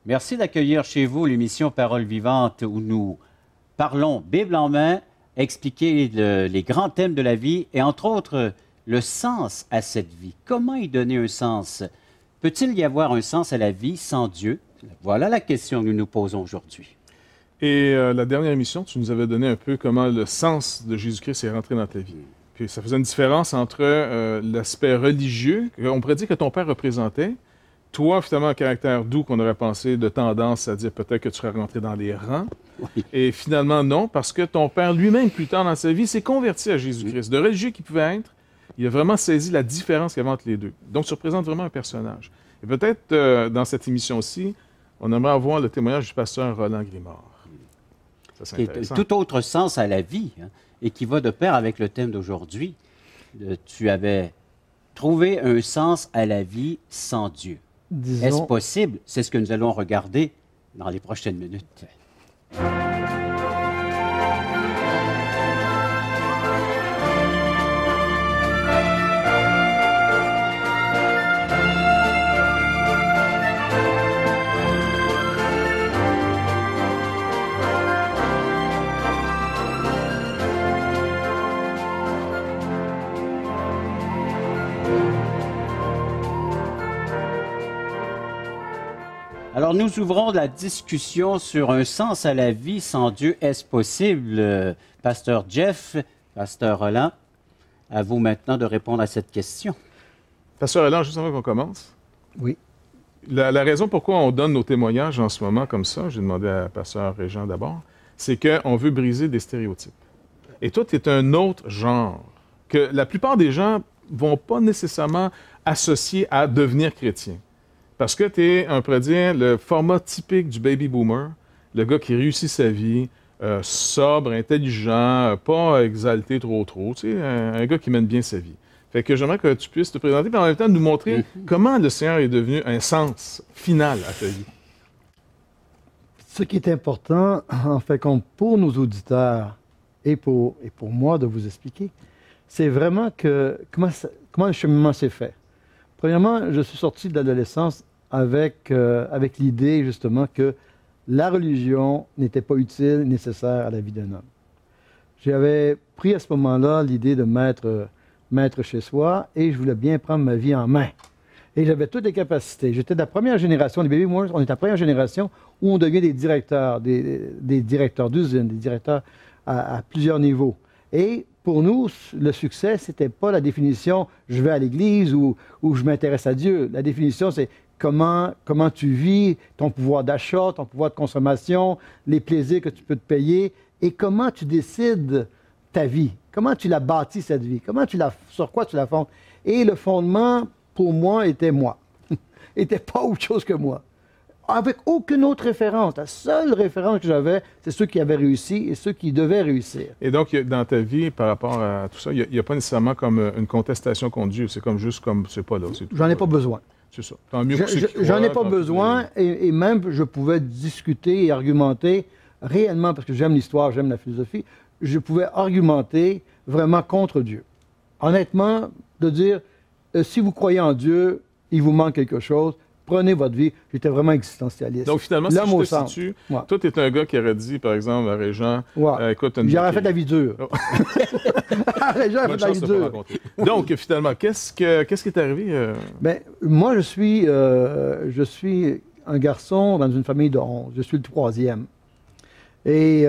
Merci d'accueillir chez vous l'émission Parole vivante où nous parlons Bible en main, expliquer les grands thèmes de la vie et entre autres le sens à cette vie. Comment y donner un sens? Peut-il y avoir un sens à la vie sans Dieu? Voilà la question que nous nous posons aujourd'hui. Et la dernière émission, tu nous avais donné un peu comment le sens de Jésus-Christ est rentré dans ta vie. Puis ça faisait une différence entre l'aspect religieux, qu'on pourrait dire que ton père représentait, toi, finalement, un caractère doux qu'on aurait pensé de tendance à dire peut-être que tu serais rentré dans les rangs. Oui. Et finalement, non, parce que ton père lui-même, plus tard dans sa vie, s'est converti à Jésus-Christ. De religieux qu'il pouvait être, il a vraiment saisi la différence qu'il y avait entre les deux. Donc, tu représentes vraiment un personnage. Et peut-être, dans cette émission-ci, on aimerait avoir le témoignage du pasteur Roland Grimard. Ça, c'est intéressant. Tout autre sens à la vie, hein, et qui va de pair avec le thème d'aujourd'hui. Tu avais trouvé un sens à la vie sans Dieu. Est-ce possible? C'est ce que nous allons regarder dans les prochaines minutes. Alors, nous ouvrons la discussion sur un sens à la vie sans Dieu. Est-ce possible? Pasteur Jeff, Pasteur Roland, à vous maintenant de répondre à cette question. Pasteur Roland, juste avant qu'on commence. Oui. La raison pourquoi on donne nos témoignages en ce moment comme ça, j'ai demandé à Pasteur Régent d'abord, c'est qu'on veut briser des stéréotypes. Et toi, tu es un autre genre que la plupart des gens ne vont pas nécessairement associer à devenir chrétien. Parce que tu es, on pourrait dire, le format typique du baby boomer, le gars qui réussit sa vie, sobre, intelligent, pas exalté trop, tu sais, un gars qui mène bien sa vie. Fait que j'aimerais que tu puisses te présenter, mais en même temps nous montrer comment le Seigneur est devenu un sens final à ta vie. Ce qui est important, en fait, pour nos auditeurs et pour moi de vous expliquer, c'est vraiment comment le cheminement s'est fait. Premièrement, je suis sorti de l'adolescence avec l'idée, justement, que la religion n'était pas utile, nécessaire à la vie d'un homme. J'avais pris à ce moment-là l'idée de m'être chez soi et je voulais bien prendre ma vie en main. Et j'avais toutes les capacités. J'étais de la première génération, les baby boomers, on est la première génération où on devient des directeurs d'usines, des directeurs à plusieurs niveaux. Et pour nous, le succès, ce n'était pas la définition « je vais à l'église » ou « je m'intéresse à Dieu ». La définition, c'est comment tu vis, ton pouvoir d'achat, ton pouvoir de consommation, les plaisirs que tu peux te payer et comment tu décides ta vie. Comment tu la bâtis, cette vie. Sur quoi tu la fondes. Et le fondement, pour moi, était moi. Était pas autre chose que moi. Avec aucune autre référence. La seule référence que j'avais, c'est ceux qui avaient réussi et ceux qui devaient réussir. Et donc, dans ta vie, par rapport à tout ça, il n'y a pas nécessairement comme une contestation contre Dieu. C'est c'est pas là. J'en ai pas besoin. C'est ça. Tant mieux pour ceux qui J'en ai croient, pas besoin et même je pouvais discuter et argumenter réellement, parce que j'aime l'histoire, j'aime la philosophie, je pouvais argumenter vraiment contre Dieu. Honnêtement, de dire, si vous croyez en Dieu, il vous manque quelque chose, prenez votre vie. J'étais vraiment existentialiste. Donc, finalement, si je te situe, toi, tu es un gars qui aurait dit, par exemple, à Régent, écoute... J'aurais fait de la vie dure. Régent a fait de la vie dure. Donc, finalement, qu'est-ce qui est arrivé? Ben, moi, je suis un garçon dans une famille de 11. Je suis le troisième. Et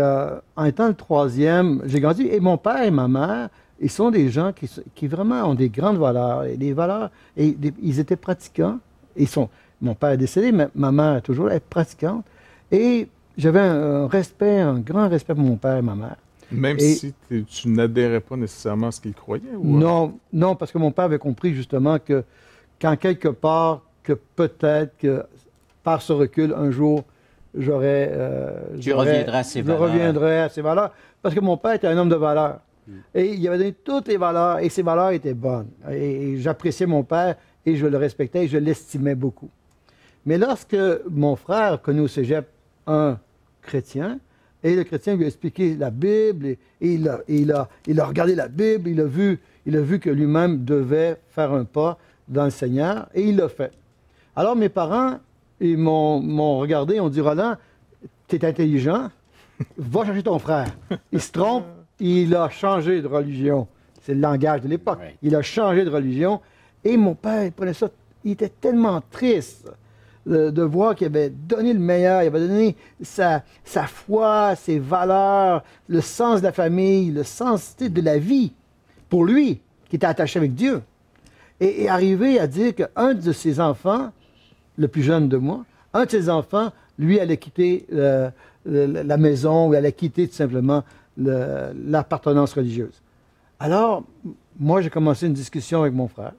en étant le troisième, j'ai grandi. Et mon père et ma mère, ils sont des gens qui vraiment ont des grandes valeurs. Et des valeurs, ils étaient pratiquants. Mon père est décédé, mais ma mère est toujours pratiquante. Et j'avais un grand respect pour mon père et ma mère. Même si tu n'adhérais pas nécessairement à ce qu'ils croyaient? Ou... Non, parce que mon père avait compris justement que quand quelque part, que peut-être que par ce recul, un jour, je reviendrai à ses valeurs. Parce que mon père était un homme de valeurs. Et il avait donné toutes les valeurs, et ces valeurs étaient bonnes. Et j'appréciais mon père, et je le respectais, et je l'estimais beaucoup. Mais lorsque mon frère connut au cégep un chrétien, et le chrétien lui a expliqué la Bible, et il a regardé la Bible, il a vu que lui-même devait faire un pas dans le Seigneur, et il l'a fait. Alors mes parents ils m'ont regardé, ils ont dit, Roland, tu es intelligent, va chercher ton frère. Il se trompe, il a changé de religion. C'est le langage de l'époque. Ouais. Il a changé de religion. Et mon père, il prenait ça, il était tellement triste de voir qu'il avait donné le meilleur, il avait donné sa foi, ses valeurs, le sens de la famille, le sens de la vie pour lui, qui était attaché avec Dieu. Et arrivé à dire qu'un de ses enfants, le plus jeune de moi, un de ses enfants, lui, allait quitter la maison, ou allait quitter tout simplement l'appartenance religieuse. Alors, moi, j'ai commencé une discussion avec mon frère.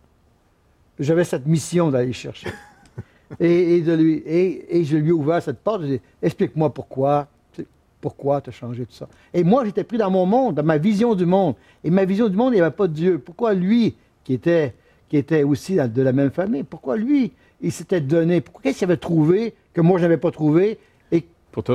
J'avais cette mission d'aller chercher. Et je lui ai ouvert cette porte. J'ai dit, explique-moi pourquoi tu as changé tout ça. Et moi, j'étais pris dans mon monde, dans ma vision du monde. Et ma vision du monde, il n'y avait pas de Dieu. Pourquoi lui, qui était aussi de la même famille, pourquoi lui, il s'était donné, qu'est-ce qu'il avait trouvé que moi, je n'avais pas trouvé?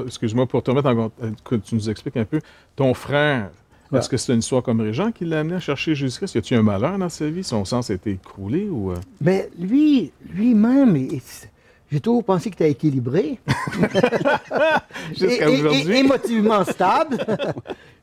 Excuse-moi, pour te remettre en compte, que tu nous expliques un peu, ton frère, est-ce que c'est une histoire comme Régent qui l'a amené à chercher Jésus-Christ? Y a-t-il un malheur dans sa vie? Son sens a été écroulé? Ou... Mais lui-même, j'ai toujours pensé qu'il était équilibré. Jusqu'à aujourd'hui. Émotivement stable.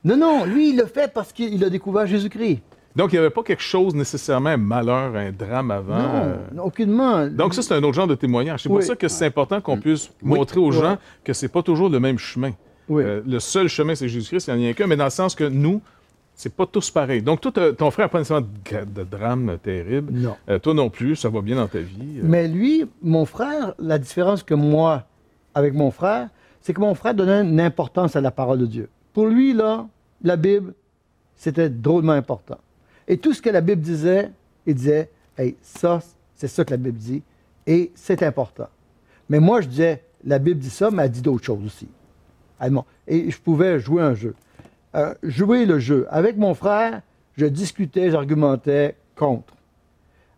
Non, lui, il le fait parce qu'il a découvert Jésus-Christ. Donc, il n'y avait pas quelque chose nécessairement, un malheur, un drame avant? Non, aucunement. Donc, ça, c'est un autre genre de témoignage. C'est pour ça que c'est important qu'on puisse montrer aux gens que c'est pas toujours le même chemin. Oui. Le seul chemin, c'est Jésus-Christ, il n'y en a qu'un, mais dans le sens que nous, c'est pas tous pareil. Donc, toi, ton frère n'a pas nécessairement de drame terrible. Non. Toi non plus, ça va bien dans ta vie. Mais lui, mon frère, la différence que moi, avec mon frère, c'est que mon frère donnait une importance à la parole de Dieu. Pour lui, là, la Bible, c'était drôlement important. Et tout ce que la Bible disait, il disait, hey, ça, c'est ça que la Bible dit, et c'est important. Mais moi, je disais, la Bible dit ça, mais elle dit d'autres choses aussi. Et je pouvais jouer un jeu. Jouer le jeu. Avec mon frère, je discutais, j'argumentais contre.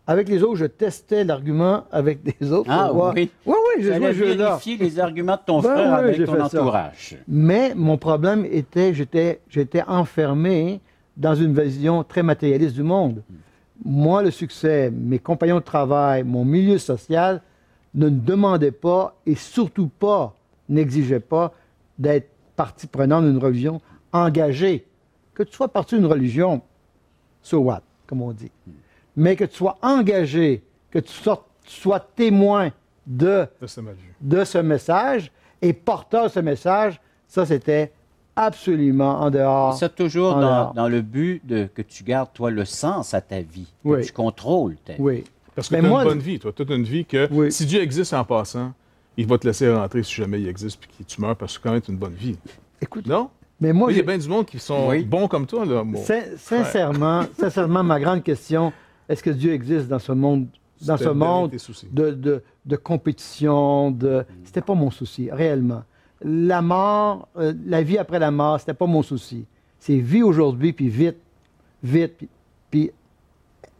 Avec les autres, je testais l'argument avec des autres. Ah oui? Oui, j'ai joué le jeu là. Vérifier les arguments de ton frère avec ton entourage. Mais mon problème était, j'étais enfermé dans une vision très matérialiste du monde. Moi, le succès, mes compagnons de travail, mon milieu social ne me demandaient pas et surtout pas, n'exigeaient pas d'être partie prenante d'une religion engagée. Que tu sois partie d'une religion, so what, comme on dit. Mais que tu sois engagé, que tu sois témoin de ce message et porteur de ce message, ça, c'était absolument en dehors. Et ça, toujours dans le but que tu gardes, toi, le sens à ta vie, que tu contrôles ta vie. Oui. Parce que tu as une bonne vie, toi. Tu as une vie que, si Dieu existe en passant, il va te laisser rentrer si jamais il existe puis que tu meurs parce que c'est quand même une bonne vie. Écoute, non? Mais moi, il y a bien du monde qui sont bons comme toi. Là, sincèrement, ma grande question, est-ce que Dieu existe dans ce monde, de compétition? C'était pas mon souci, réellement. La mort, la vie après la mort, c'était pas mon souci. C'est vie aujourd'hui, puis vite, puis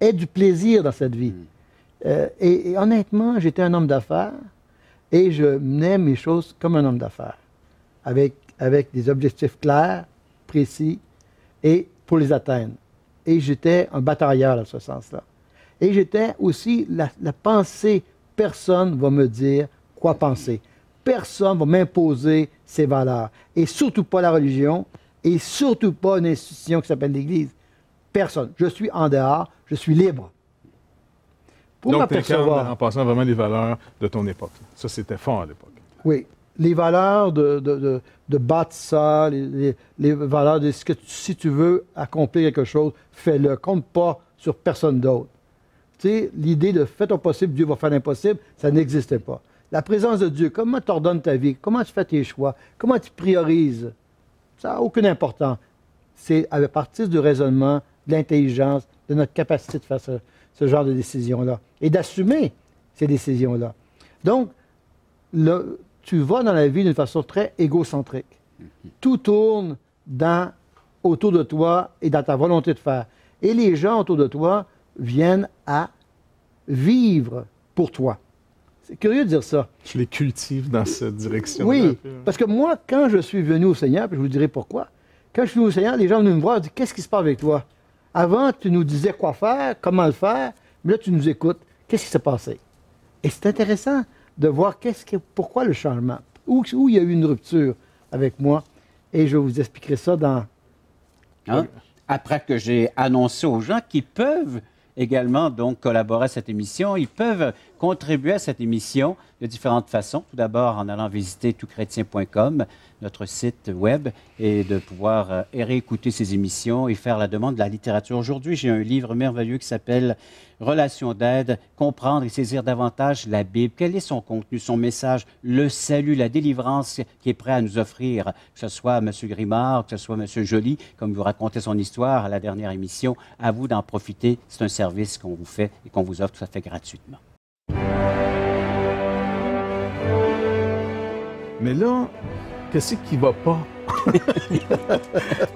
aie du plaisir dans cette vie. Et honnêtement, j'étais un homme d'affaires et je menais mes choses comme un homme d'affaires, avec des objectifs clairs, précis, et pour les atteindre. Et j'étais un batailleur dans ce sens-là. Et j'étais aussi la pensée, personne ne va me dire quoi penser. Personne ne va m'imposer ses valeurs. Et surtout pas la religion, et surtout pas une institution qui s'appelle l'Église. Personne. Je suis en dehors, je suis libre. Donc, tu incarnes en passant vraiment les valeurs de ton époque. Ça, c'était fort à l'époque. Oui. Les valeurs de bâtisseur, les valeurs de ce que si tu veux accomplir quelque chose, fais-le. Compte pas sur personne d'autre. Tu sais, l'idée de fais ton possible, Dieu va faire l'impossible, ça n'existait pas. La présence de Dieu, comment tu ordonnes ta vie, comment tu fais tes choix, comment tu priorises, ça n'a aucune importance. C'est à partir du raisonnement, de l'intelligence, de notre capacité de faire ce genre de décisions-là et d'assumer ces décisions-là. Donc, tu vas dans la vie d'une façon très égocentrique. Tout tourne autour de toi et dans ta volonté de faire. Et les gens autour de toi viennent à vivre pour toi. C'est curieux de dire ça. Tu les cultives dans cette direction-là. Oui, parce que moi, quand je suis venu au Seigneur, puis je vous dirai pourquoi, quand je suis venu au Seigneur, les gens venaient me voir et disent « Qu'est-ce qui se passe avec toi? Avant, tu nous disais quoi faire, comment le faire, mais là, tu nous écoutes. Qu'est-ce qui s'est passé? » Et c'est intéressant, de voir pourquoi le changement, où il y a eu une rupture avec moi. Et je vous expliquerai ça dans... Hein? Après que j'ai annoncé aux gens qu'ils peuvent également donc collaborer à cette émission, ils peuvent contribuer à cette émission de différentes façons. Tout d'abord en allant visiter toutchrétien.com, notre site web, et de pouvoir réécouter ces émissions et faire la demande de la littérature. Aujourd'hui, j'ai un livre merveilleux qui s'appelle Relations d'aide, comprendre et saisir davantage la Bible. Quel est son contenu, son message, le salut, la délivrance qui est prêt à nous offrir, que ce soit M. Grimard, que ce soit M. Joly, comme vous racontez son histoire à la dernière émission. À vous d'en profiter. C'est un service qu'on vous fait et qu'on vous offre tout à fait gratuitement. Mais là, qu'est-ce qui va pas?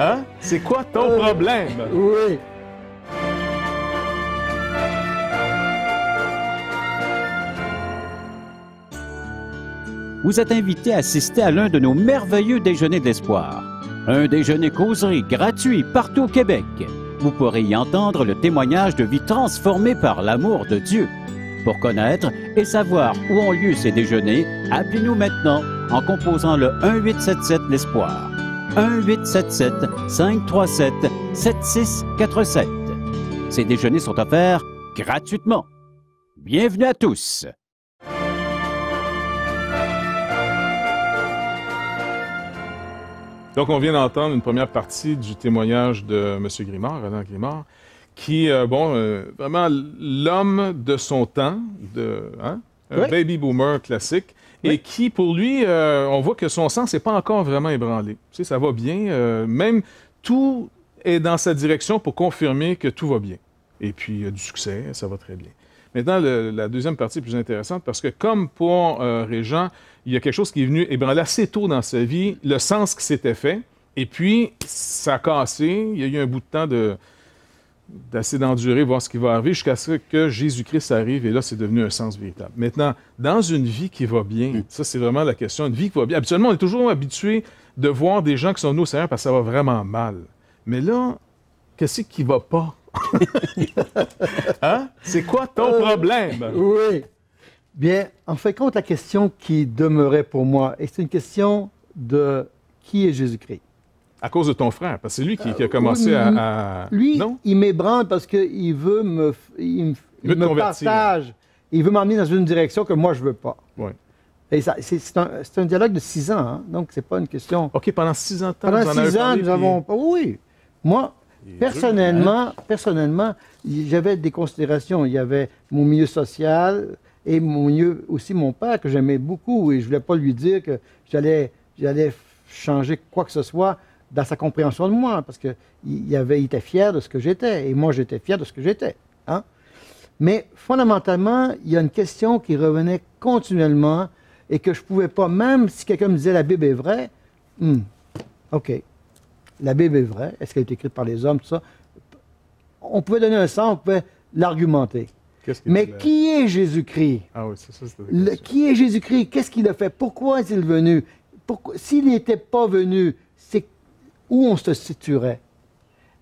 Hein? C'est quoi ton problème? Oui. Vous êtes invité à assister à l'un de nos merveilleux déjeuners d'espoir. Un déjeuner causerie gratuit partout au Québec. Vous pourrez y entendre le témoignage de vie transformée par l'amour de Dieu. Pour connaître et savoir où ont lieu ces déjeuners, appelez-nous maintenant en composant le 1-877-L'Espoir. 1-877-537-7647. Ces déjeuners sont offerts gratuitement. Bienvenue à tous! Donc, on vient d'entendre une première partie du témoignage de M. Grimard, Renan Grimard, qui, vraiment l'homme de son temps, un baby boomer classique, et qui, pour lui, on voit que son sens n'est pas encore vraiment ébranlé. Tu sais, ça va bien, même tout est dans sa direction pour confirmer que tout va bien. Et puis, il y a du succès, ça va très bien. Maintenant, la deuxième partie est plus intéressante parce que, comme pour Régent, il y a quelque chose qui est venu ébranler assez tôt dans sa vie, le sens qui s'était fait, et puis ça a cassé. Il y a eu un bout de temps d'assez d'endurer, voir ce qui va arriver, jusqu'à ce que Jésus-Christ arrive, et là, c'est devenu un sens véritable. Maintenant, dans une vie qui va bien, ça, c'est vraiment la question, une vie qui va bien. Habituellement, on est toujours habitué de voir des gens qui sont venus au Seigneur parce que ça va vraiment mal. Mais là, qu'est-ce qui va pas? Hein? C'est quoi ton problème? Oui. Bien, en fait, compte la question qui demeurait pour moi, et c'est une question de qui est Jésus-Christ? À cause de ton frère, parce que c'est lui qui a commencé à... Lui, non? il m'ébranle parce qu'il veut il me partage. Il veut m'emmener dans une direction que moi, je ne veux pas. Oui. Et c'est un dialogue de 6 ans, hein? Donc c'est pas une question... OK, pendant 6 ans, pendant 6 ans, nous avons... Oui. Moi, personnellement, j'avais des considérations. Il y avait mon milieu social et mon milieu aussi mon père que j'aimais beaucoup, et je ne voulais pas lui dire que j'allais changer quoi que ce soit dans sa compréhension de moi, parce qu'il était fier de ce que j'étais, et moi j'étais fier de ce que j'étais. Hein? Mais fondamentalement, il y a une question qui revenait continuellement et que je ne pouvais pas, même si quelqu'un me disait la Bible est vraie, OK, la Bible est vraie, est-ce qu'elle est écrite par les hommes, tout ça? On pouvait donner un sens, on pouvait l'argumenter. Mais qui est Jésus-Christ? Ah oui, c'est ça, c'était la question. Qui est Jésus-Christ? Qu'est-ce qu'il a fait? Pourquoi est-il venu? S'il n'était pas venu, c'est où on se situerait?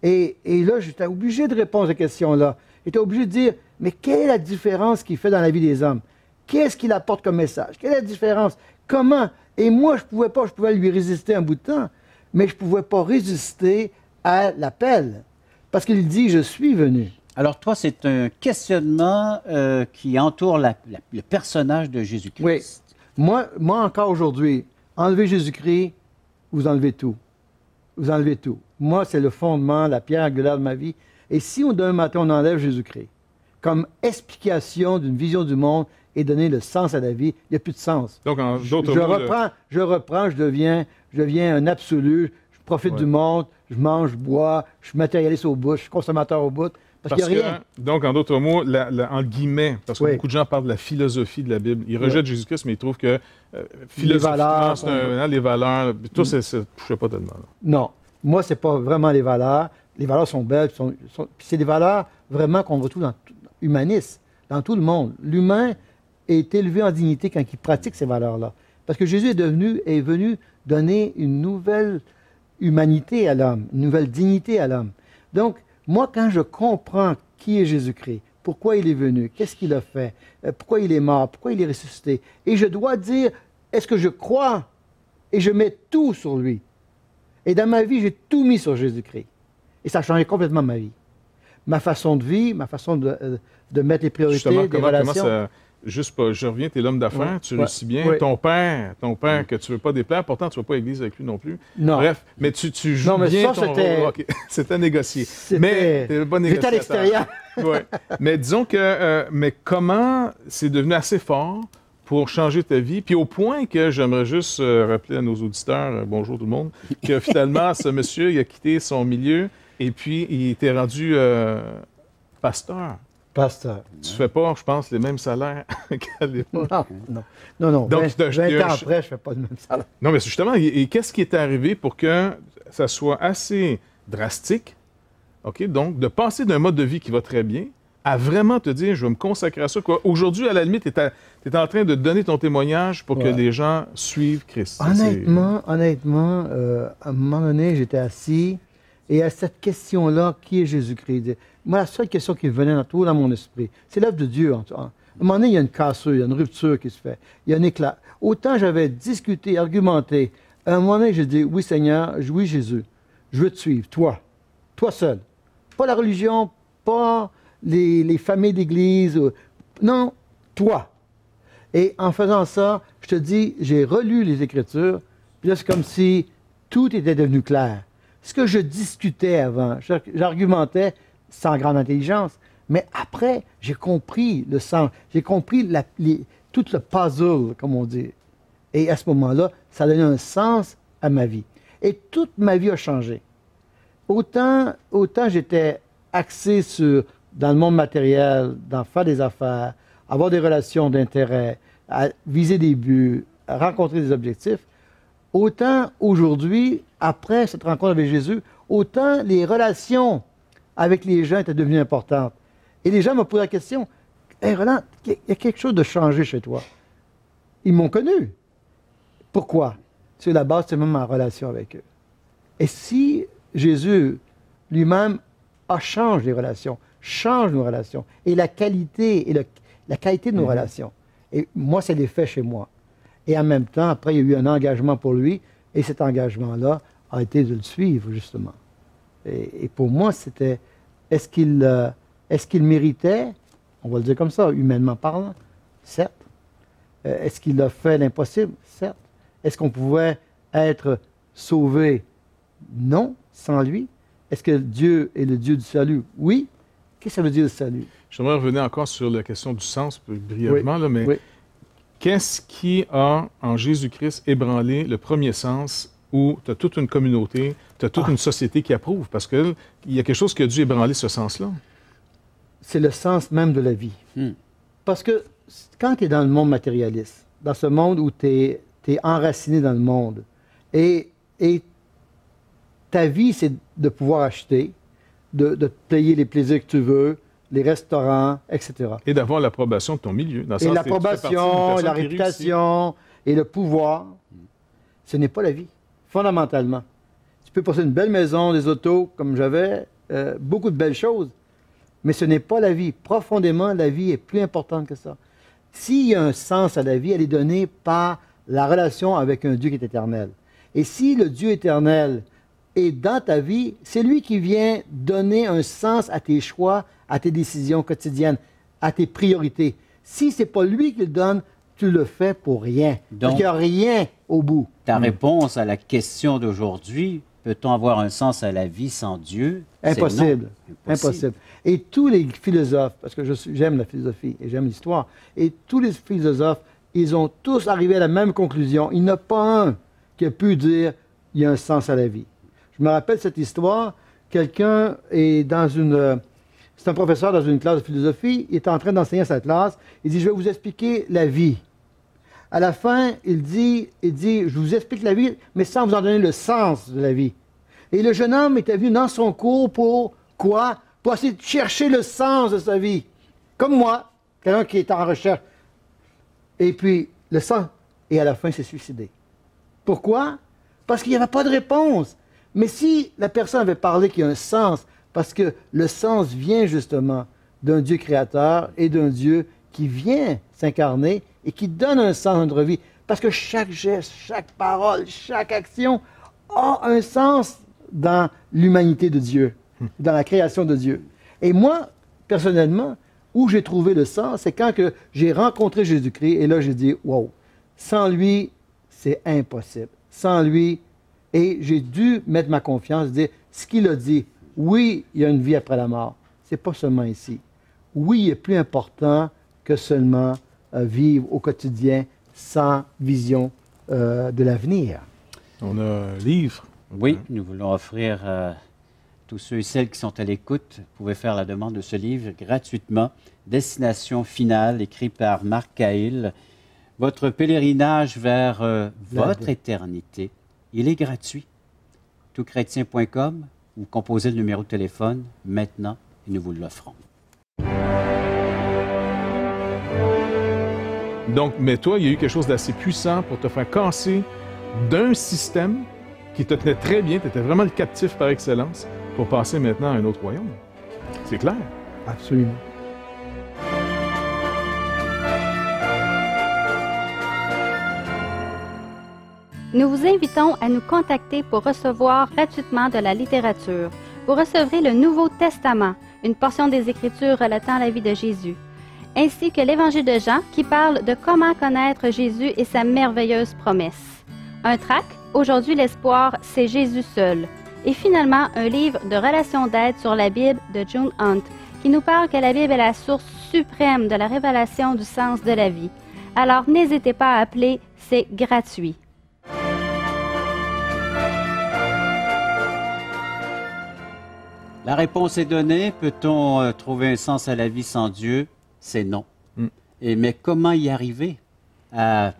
Et là, j'étais obligé de répondre à cette question-là. J'étais obligé de dire, mais quelle est la différence qu'il fait dans la vie des hommes? Qu'est-ce qu'il apporte comme message? Quelle est la différence? Comment? Et moi, je pouvais lui résister un bout de temps, mais je ne pouvais pas résister à l'appel. Parce qu'il dit, je suis venu. Alors toi, c'est un questionnement qui entoure le personnage de Jésus-Christ. Oui. Moi encore aujourd'hui, enlever Jésus-Christ, vous enlevez tout. Vous enlevez tout. Moi, c'est le fondement, la pierre angulaire de ma vie. Et si d'un matin, on enlève Jésus-Christ comme explication d'une vision du monde et donner le sens à la vie, il n'y a plus de sens. Donc, en d'autres mots, je reprends, je deviens un absolu, je profite du monde, je mange, je bois, je suis matérialiste au bout, je suis consommateur au bout. Parce qu'il n'y a rien. Donc, en d'autres mots, en guillemets, parce que beaucoup de gens parlent de la philosophie de la Bible. Ils rejettent Jésus-Christ, mais ils trouvent que philosophiquement, les valeurs, tout ça ne touchait pas tellement. Non. Moi, ce n'est pas vraiment les valeurs. Les valeurs sont belles. C'est des valeurs vraiment qu'on retrouve dans humanistes, dans tout le monde. L'humain est élevé en dignité quand il pratique ces valeurs-là. Parce que Jésus est venu donner une nouvelle humanité à l'homme, une nouvelle dignité à l'homme. Donc, moi, quand je comprends qui est Jésus-Christ, pourquoi il est venu, qu'est-ce qu'il a fait, pourquoi il est mort, pourquoi il est ressuscité. Et je dois dire, est-ce que je crois et je mets tout sur lui. Et dans ma vie, j'ai tout mis sur Jésus-Christ. Et ça a changé complètement ma vie. Ma façon de vivre, ma façon de mettre les priorités, Justement, des relations. Juste pas, je reviens, tu es l'homme d'affaires, Ouais, tu ouais, réussis bien. ouais. Ton père que tu veux pas déplaire, pourtant tu vas pas à l'église avec lui non plus. Non. Bref, mais tu joues Non, mais bien ça, ton c'était- rôle. OK. C'était négocié. Mais t'es le bon J'étais à négociateur. l'extérieur. Ouais. Mais disons que, mais comment c'est devenu assez fort pour changer ta vie, puis au point que j'aimerais juste rappeler à nos auditeurs, bonjour tout le monde, que finalement, ce monsieur, il a quitté son milieu et puis il était rendu pasteur. Pasteur. Tu fais pas, je pense, les mêmes salaires qu'à l'époque. Non. Donc, 20 il y a ans un après, je fais pas le même salaire. Non, mais justement, et qu'est-ce qui est arrivé pour que ça soit assez drastique, OK? Donc, de passer d'un mode de vie qui va très bien à vraiment te dire, je vais me consacrer à ça. Quoi. Aujourd'hui, à la limite, tu es en train de donner ton témoignage pour que Ouais. les gens suivent Christ. Honnêtement, à un moment donné, j'étais assis et à cette question-là, qui est Jésus-Christ? Moi, la seule question qui venait dans mon esprit, c'est l'œuvre de Dieu. À un moment donné, il y a une cassure, il y a une rupture qui se fait, il y a un éclat. Autant j'avais discuté, argumenté, à un moment donné, j'ai dit, oui Seigneur, oui Jésus, je veux te suivre, toi seul. Pas la religion, pas les familles d'église, non, toi. Et en faisant ça, je te dis, j'ai relu les Écritures, puis là, c'est comme si tout était devenu clair. Ce que je discutais avant, j'argumentais sans grande intelligence, mais après, j'ai compris le sens, j'ai compris tout le puzzle, comme on dit. Et à ce moment-là, ça a donné un sens à ma vie. Et toute ma vie a changé. Autant j'étais axé dans le monde matériel, dans faire des affaires, avoir des relations d'intérêt, à viser des buts, à rencontrer des objectifs, autant aujourd'hui, après cette rencontre avec Jésus, autant les relations avec les gens étaient devenues importantes. Et les gens me posaient la question, « Hey Roland, il y a quelque chose de changé chez toi. » Ils m'ont connu. Pourquoi? Sur la base, c'est même ma relation avec eux. Et si Jésus lui-même change les relations, change nos relations, et la qualité, la qualité de nos relations, et moi, c'est l'effet chez moi. Et en même temps, après, il y a eu un engagement pour lui, et cet engagement-là a été de le suivre, justement. Et pour moi, c'était, est-ce qu'il méritait, on va le dire comme ça, humainement parlant? Certes. Est-ce qu'il a fait l'impossible? Certes. Est-ce qu'on pouvait être sauvé? Non, sans lui. Est-ce que Dieu est le Dieu du salut? Oui. Qu'est-ce que ça veut dire le salut? J'aimerais revenir encore sur la question du sens, brièvement, là, mais Oui. qu'est-ce qui a, en Jésus-Christ, ébranlé le premier sens où tu as toute une communauté, tu as toute une société qui approuve? Parce qu'il y a quelque chose qui a dû ébranler ce sens-là. C'est le sens même de la vie. Parce que quand tu es dans le monde matérialiste, dans ce monde où tu es enraciné dans le monde, et ta vie, c'est de pouvoir acheter, de te payer les plaisirs que tu veux, les restaurants, etc. Et d'avoir l'approbation de ton milieu. Dans le Et sens que tu fais partie d'une l'approbation, personne la qui réussit. réputation et le pouvoir, ce n'est pas la vie, fondamentalement. Tu peux posséder une belle maison, des autos, comme j'avais, beaucoup de belles choses, mais ce n'est pas la vie. Profondément, la vie est plus importante que ça. S'il y a un sens à la vie, elle est donnée par la relation avec un Dieu qui est éternel. Et si le Dieu éternel est dans ta vie, c'est lui qui vient donner un sens à tes choix, à tes décisions quotidiennes, à tes priorités. Si ce n'est pas lui qui le donne, tu le fais pour rien. Parce Donc, qu'il n'y a rien au bout. Ta réponse à la question d'aujourd'hui, peut-on avoir un sens à la vie sans Dieu? C'est Impossible. non. Impossible. Et tous les philosophes, parce que j'aime la philosophie et j'aime l'histoire, et tous les philosophes, ils ont tous arrivé à la même conclusion. Il n'y en a pas un qui a pu dire il y a un sens à la vie. Je me rappelle cette histoire. Quelqu'un est dans une... c'est un professeur dans une classe de philosophie. Il est en train d'enseigner à sa classe. Il dit, je vais vous expliquer la vie. À la fin, il dit, je vous explique la vie, mais sans vous en donner le sens de la vie. Et le jeune homme était venu dans son cours pour quoi? Pour essayer de chercher le sens de sa vie. Comme moi, quelqu'un qui est en recherche. Et puis, le sens. Et à la fin, il s'est suicidé. Pourquoi? Parce qu'il n'y avait pas de réponse. Mais si la personne avait parlé qu'il y a un sens, parce que le sens vient justement d'un Dieu créateur et d'un Dieu qui vient s'incarner et qui donne un sens à notre vie. Parce que chaque geste, chaque parole, chaque action a un sens dans l'humanité de Dieu, dans la création de Dieu. Et moi, personnellement, où j'ai trouvé le sens, c'est quand que j'ai rencontré Jésus-Christ et là j'ai dit, wow, sans lui, c'est impossible. Sans lui, et j'ai dû mettre ma confiance, dire ce qu'il a dit. Oui, il y a une vie après la mort. C'est pas seulement ici. Oui, il est plus important que seulement vivre au quotidien sans vision de l'avenir. On a un livre. Oui, nous voulons offrir à tous ceux et celles qui sont à l'écoute, vous pouvez faire la demande de ce livre gratuitement. Destination finale, écrit par Marc Cahill. Votre pèlerinage vers votre éternité, il est gratuit. Toutchrétien.com, vous composez le numéro de téléphone maintenant et nous vous l'offrons. Donc, mais toi, il y a eu quelque chose d'assez puissant pour te faire casser d'un système qui te tenait très bien, tu étais vraiment le captif par excellence, pour passer maintenant à un autre royaume. C'est clair? Absolument. Nous vous invitons à nous contacter pour recevoir gratuitement de la littérature. Vous recevrez le Nouveau Testament, une portion des Écritures relatant la vie de Jésus, ainsi que l'Évangile de Jean qui parle de comment connaître Jésus et sa merveilleuse promesse. Un tract, Aujourd'hui l'espoir, c'est Jésus seul. Et finalement, un livre de relations d'aide sur la Bible de June Hunt qui nous parle que la Bible est la source suprême de la révélation du sens de la vie. Alors n'hésitez pas à appeler, c'est gratuit. La réponse est donnée. Peut-on trouver un sens à la vie sans Dieu? C'est non. Mais comment y arriver à,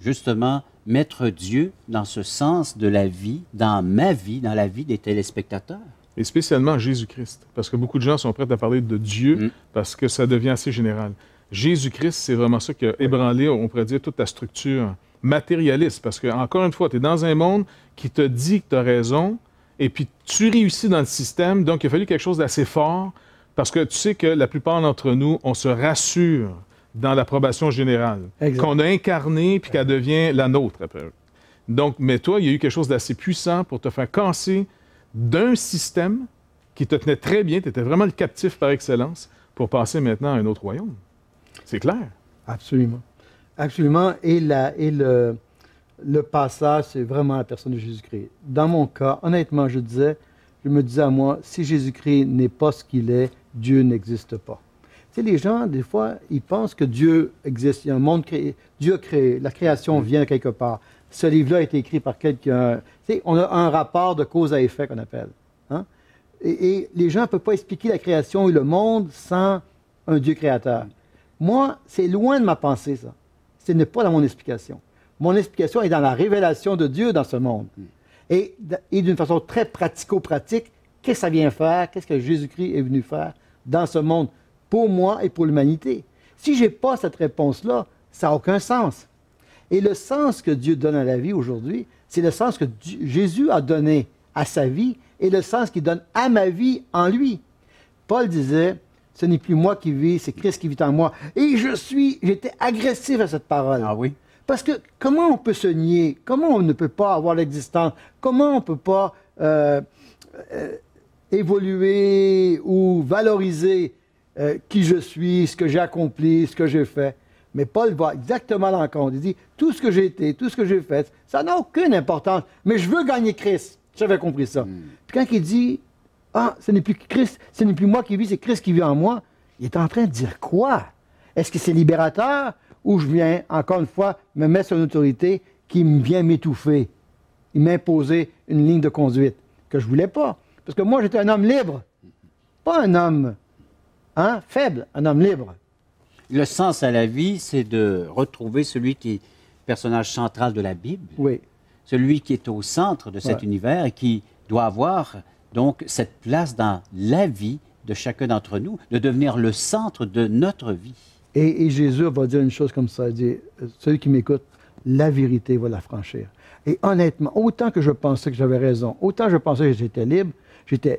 justement, mettre Dieu dans ce sens de la vie, dans ma vie, dans la vie des téléspectateurs? Et spécialement Jésus-Christ. Parce que beaucoup de gens sont prêts à parler de Dieu parce que ça devient assez général. Jésus-Christ, c'est vraiment ça qui a ébranlé, on pourrait dire, toute ta structure matérialiste. Parce que, encore une fois, tu es dans un monde qui te dit que tu as raison, et puis tu réussis dans le système, donc il a fallu quelque chose d'assez fort, parce que tu sais que la plupart d'entre nous, on se rassure dans l'approbation générale, qu'on a incarné, puis qu'elle devient la nôtre après. Donc, mais toi, il y a eu quelque chose d'assez puissant pour te faire casser d'un système qui te tenait très bien, tu étais vraiment le captif par excellence, pour passer maintenant à un autre royaume. C'est clair? Absolument. Absolument. Et le passage, c'est vraiment la personne de Jésus-Christ. Dans mon cas, honnêtement, je me disais à moi, si Jésus-Christ n'est pas ce qu'il est, Dieu n'existe pas. Tu sais, les gens, des fois, ils pensent que Dieu existe. Il y a un monde créé. Dieu a créé. La création vient quelque part. Ce livre-là a été écrit par quelqu'un. Tu sais, on a un rapport de cause à effet qu'on appelle. Hein? Et les gens ne peuvent pas expliquer la création et le monde sans un Dieu créateur. Moi, c'est loin de ma pensée, ça. Ce n'est pas dans mon explication. Mon explication est dans la révélation de Dieu dans ce monde. Et d'une façon très pratico-pratique, qu'est-ce que ça vient faire? Qu'est-ce que Jésus-Christ est venu faire dans ce monde pour moi et pour l'humanité? Si je n'ai pas cette réponse-là, ça n'a aucun sens. Et le sens que Dieu donne à la vie aujourd'hui, c'est le sens que Jésus a donné à sa vie et le sens qu'il donne à ma vie en lui. Paul disait, ce n'est plus moi qui vis, c'est Christ qui vit en moi. Et j'étais agressif à cette parole. Ah oui? Parce que comment on peut se nier? Comment on ne peut pas avoir l'existence? Comment on ne peut pas évoluer ou valoriser qui je suis, ce que j'ai accompli, ce que j'ai fait? Mais Paul va exactement à l'encontre. Il dit, tout ce que j'ai été, tout ce que j'ai fait, ça n'a aucune importance. Mais je veux gagner Christ. J'avais compris ça. Puis quand il dit, ah, ce n'est plus Christ, ce n'est plus moi qui vis, c'est Christ qui vit en moi, il est en train de dire quoi? Est-ce que c'est libérateur? Où je viens, encore une fois, me mettre sur une autorité qui vient m'étouffer. Il m'imposer une ligne de conduite que je ne voulais pas. Parce que moi, j'étais un homme libre. Pas un homme faible, un homme libre. Le sens à la vie, c'est de retrouver celui qui est le personnage central de la Bible. Oui. Celui qui est au centre de cet univers et qui doit avoir donc cette place dans la vie de chacun d'entre nous, de devenir le centre de notre vie. Et Jésus va dire une chose comme ça, il dit, celui qui m'écoute, la vérité va la franchir. Et honnêtement, autant que je pensais que j'avais raison, autant je pensais que j'étais libre,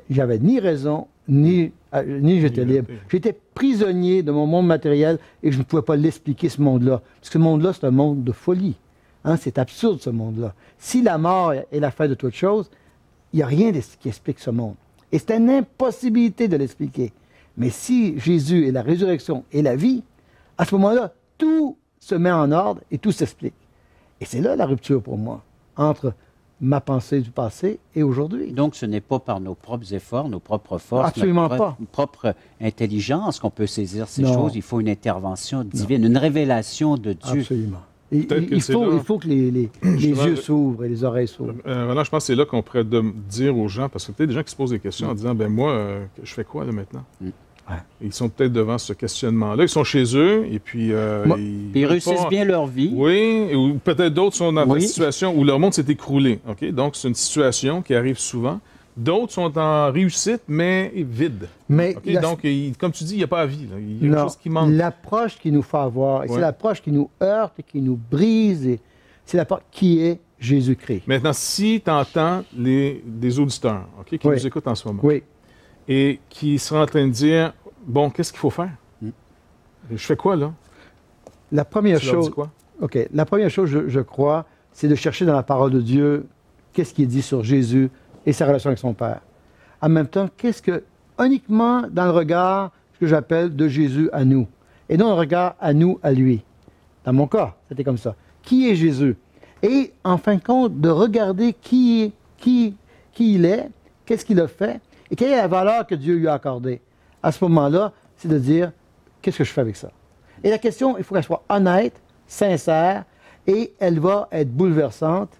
j'avais ni raison, ni j'étais libre. Liberté. J'étais prisonnier de mon monde matériel et je ne pouvais pas l'expliquer, ce monde-là. Parce que ce monde-là, c'est un monde de folie. Hein, c'est absurde, ce monde-là. Si la mort est la fin de toute chose, il n'y a rien qui explique ce monde. Et c'est une impossibilité de l'expliquer. Mais si Jésus est la résurrection et la vie, à ce moment-là, tout se met en ordre et tout s'explique. Et c'est là la rupture pour moi, entre ma pensée du passé et aujourd'hui. Donc, ce n'est pas par nos propres efforts, nos propres forces, Absolument notre pas. propre intelligence qu'on peut saisir ces Non. choses. Il faut une intervention divine, une révélation de Dieu. Absolument. Et Peut-être que il c'est faut, là- il faut que les Justement, yeux s'ouvrent et les oreilles s'ouvrent. Voilà, je pense que c'est là qu'on pourrait dire aux gens, parce que peut-être des gens qui se posent des questions en disant, ben moi, je fais quoi là maintenant? Ouais. Ils sont peut-être devant ce questionnement-là. Ils sont chez eux et puis Moi- ils Puis ils veulent réussissent pas- bien leur vie. Oui, ou peut-être d'autres sont dans Oui. une situation où leur monde s'est écroulé. OK? Donc, c'est une situation qui arrive souvent. D'autres sont en réussite, mais vide. Mais OK? Donc, comme tu dis, il n'y a pas à vie. Là. Il y a quelque non, chose qui manque. l'approche qu'il nous faut avoir, et Ouais. c'est l'approche qui nous heurte et qui nous brise, et c'est l'approche qui est Jésus-Christ. Maintenant, si tu entends des auditeurs, OK, qui Oui. nous écoutent en ce moment, Oui, et qui seraient en train de dire, bon, qu'est-ce qu'il faut faire? Je fais quoi, là? la première Tu leur dis chose, quoi? OK, la première chose, je crois, c'est de chercher dans la parole de Dieu qu'est-ce qui est dit sur Jésus et sa relation avec son Père. En même temps, qu'est-ce que, uniquement dans le regard, ce que j'appelle de Jésus à nous, et non le regard à nous, à lui. Dans mon cas, c'était comme ça. Qui est Jésus? Et en fin de compte, de regarder qui il est, qu'est-ce qu'il a fait, et quelle est la valeur que Dieu lui a accordée. À ce moment-là, c'est de dire, qu'est-ce que je fais avec ça? Et la question, il faut qu'elle soit honnête, sincère, et elle va être bouleversante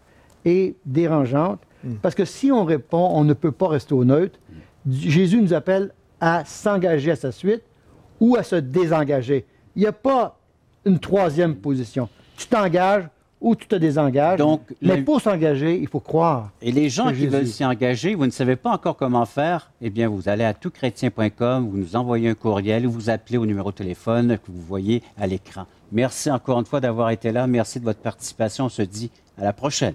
et dérangeante, parce que si on répond, on ne peut pas rester au neutre. Jésus nous appelle à s'engager à sa suite ou à se désengager. Il n'y a pas une troisième position. Tu t'engages ou tu te désengages. Donc, mais pour s'engager, il faut croire. Et les gens Que qui Jésus. veulent s'y engager, vous ne savez pas encore comment faire, eh bien, vous allez à touchrétien.com, vous nous envoyez un courriel ou vous appelez au numéro de téléphone que vous voyez à l'écran. Merci encore une fois d'avoir été là. Merci de votre participation. On se dit à la prochaine.